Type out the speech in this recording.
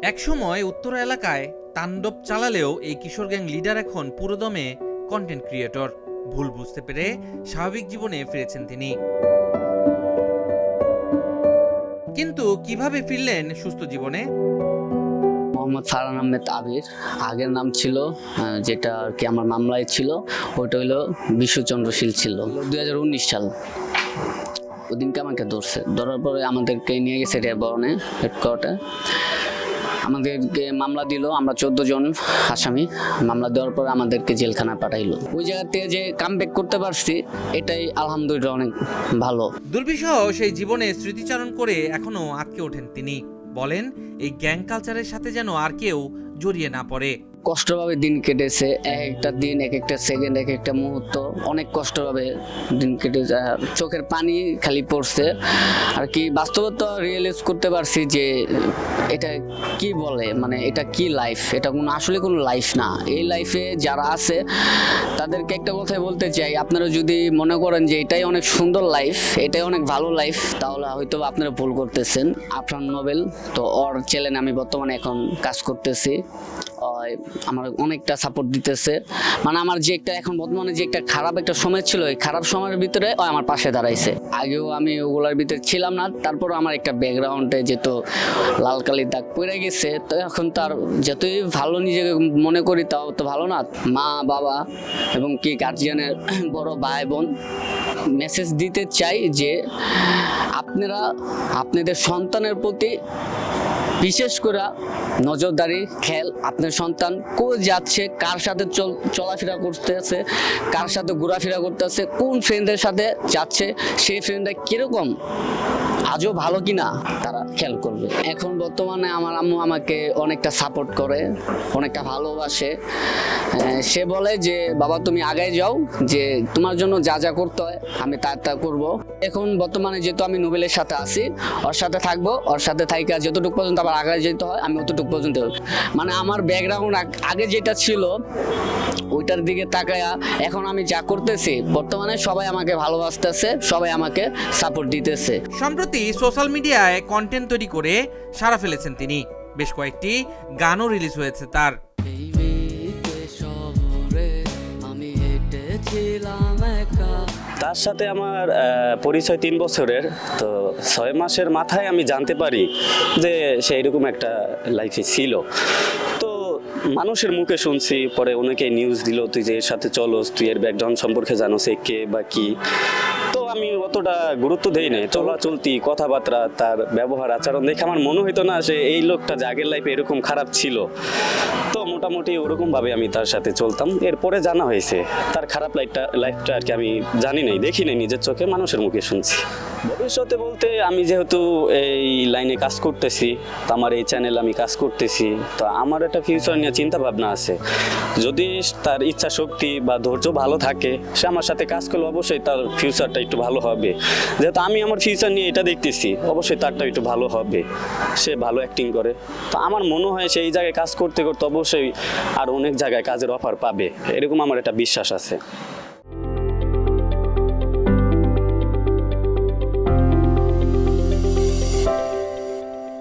একসময় উত্তরা এলাকায় তাণ্ডব চালালেও এই কিশোর গ্যাং লিডার এখন পুরোদমে কন্টেন্ট ক্রিয়েটর। ভুল বুঝতে পেরে স্বাভাবিক জীবনে ফিরেছেন তিনি। কিন্তু কিভাবে ফিরলেন সুস্থ জীবনে? মোহাম্মদ ফারহান আহমেদ আবির, আগের নাম ছিল যেটা আর কি আমার মামলায় ছিল, ওইটা হলো বিশ্বচন্দ্রশীল ছিল। 2019 সাল ওদিনকে আমাকে ধরার পরে আমাদেরকে নিয়ে গেছে রেবনে হেডকোয়ার্টার। আমাদেরকে মামলা দিল, আমরা 14 জন আসামি। মামলা দেওয়ার পরে আমাদেরকে জেলখানায় পাঠাইলো। ওই জায়গা থেকে যে কামব্যাক করতে পারছি, এটাই আলহামদুলিল্লাহ অনেক ভালো। দুর্বিষহ সেই জীবনে স্মৃতিচারণ করে এখনো আটকে ওঠেন তিনি। বলেন, এই গ্যাং কালচারের সাথে যেন আর কেউ জড়িয়ে না পড়ে। কষ্টভাবে দিন কেটেছে, এক একটা দিন, এক একটা সেকেন্ড, এক একটা মুহূর্ত অনেক কষ্টভাবে দিন কেটেছে। চোখের পানি খালি পড়ছে আর কি। বাস্তবতা রিয়েলাইজ করতে পারছি যে এটা কি বলে, মানে এটা কি লাইফ, এটা কোনো আসলে কোনো লাইফ না। এই লাইফে যারা আছে তাদেরকে একটা কথাই বলতে চাই, আপনারা যদি মনে করেন যে এটাই অনেক সুন্দর লাইফ, এটাই অনেক ভালো লাইফ, তাহলে হয়তো আপনারা ভুল করতেছেন। আফরান নোবেল, তো ওর চ্যানেলে আমি বর্তমানে এখন কাজ করতেছি। আমার অনেকটা সাপোর্ট দিতেছে। মানে আমার যে একটা এখন বর্তমানে যে একটা খারাপ একটা সময় ছিল, এই খারাপ সময়ের ভিতরে ও আমার পাশে দাঁড়াইছে। আগেও আমি ওগুলার ভিতরে ছিলাম না, তারপর আমার একটা ব্যাকগ্রাউন্ডে যেহেতু লাল কালির দাগ পড়ে গেছে, তো এখন তার যতই ভালো নিজেকে মনে করি তাও তো ভালো না। মা বাবা এবং কি গার্জিয়ানের বড় ভাই বোন মেসেজ দিতে চাই যে আপনারা আপনাদের সন্তানের প্রতি বিশেষ করে নজরদারি খেল। আপনার সন্তান কই যাচ্ছে, কার সাথে চলাফেরা করতেছে, কার সাথে ঘোরাফেরা করতেছে, কোন ফ্রেন্ডের সাথে যাচ্ছে, সেই ফ্রেন্ডটা কিরকম, আজও ভালো কিনা তারা খেয়াল করবে। এখন বর্তমানে আমার আম্মু আমাকে অনেকটা সাপোর্ট করে, অনেকটা ভালোবাসে। সে বলে যে বাবা তুমি আগায় যাও, যে তোমার জন্য যা যা করতে হয় আমি তা করবো। এখন বর্তমানে যেহেতু আমি নোবেলের সাথে আছি, ওর সাথে থাকবো, ওর সাথে থাইকা যতটুকু পর্যন্ত আবার আগায় যেতে হয় আমি অতটুকু পর্যন্ত। মানে আমার ব্যাকগ্রাউন্ড আগে যেটা ছিল ওইটার দিকে তাকায়া এখন আমি যা করতেছি, বর্তমানে সবাই আমাকে ভালোবাসতেছে, সবাই আমাকে সাপোর্ট দিতেছে। সম্প্রতি সোশ্যাল মিডিয়ায় কন্টেন্ট তৈরি করে সাড়া ফেলেছেন তিনি। বেশ কয়েকটি গানও রিলিজ হয়েছে তার। তার সাথে আমার পরিচয় 3 বছরের, তো 6 মাসের মাথায় আমি জানতে পারি যে সে এরকম একটা লাইফে ছিল। তো মানুষের মুখে শুনছি, পরে অনেকে নিউজ দিল তুই যে এর সাথে চলোস, তুই এর ব্যাকগ্রাউন্ড সম্পর্কে জানো, সে কে বা কি। তো আমি অতটা গুরুত্ব দেই নাই। চলাচলতি, কথাবার্তা, তার ব্যবহার আচরণ দেখে আমার মনে হইতো না সে এই লোকটা যে আগের লাইফে এরকম খারাপ ছিল। তো মোটামুটি ওরকম ভাবে আমি তার সাথে চলতাম। এরপরে জানা হয়েছে তার খারাপ লাইফটা আর কি আমি জানি নাই, দেখি নাই নিজের চোখে, মানুষের মুখে শুনছি। ভবিষ্যতে বলতে আমি যেহেতু এই লাইনে কাজ করতেছি, তো আমার এই চ্যানেল আমি কাজ করতেছি, তো আমার একটা ফিউচার নিয়ে চিন্তা ভাবনা আছে। যদি তার ইচ্ছা শক্তি বা ধৈর্য ভালো থাকে, সে আমার সাথে কাজ করলে অবশ্যই তার ফিউচারটা একটু ভালো হবে। যেহেতু আমি আমার ফিউচার নিয়ে এটা দেখতেছি, অবশ্যই তারটা একটু ভালো হবে। সে ভালো অ্যাক্টিং করে, তো আমার মনে হয় সেই জায়গায় কাজ করতে করতে অবশ্যই আর অনেক জায়গায় কাজের অফার পাবে, এরকম আমার একটা বিশ্বাস আছে।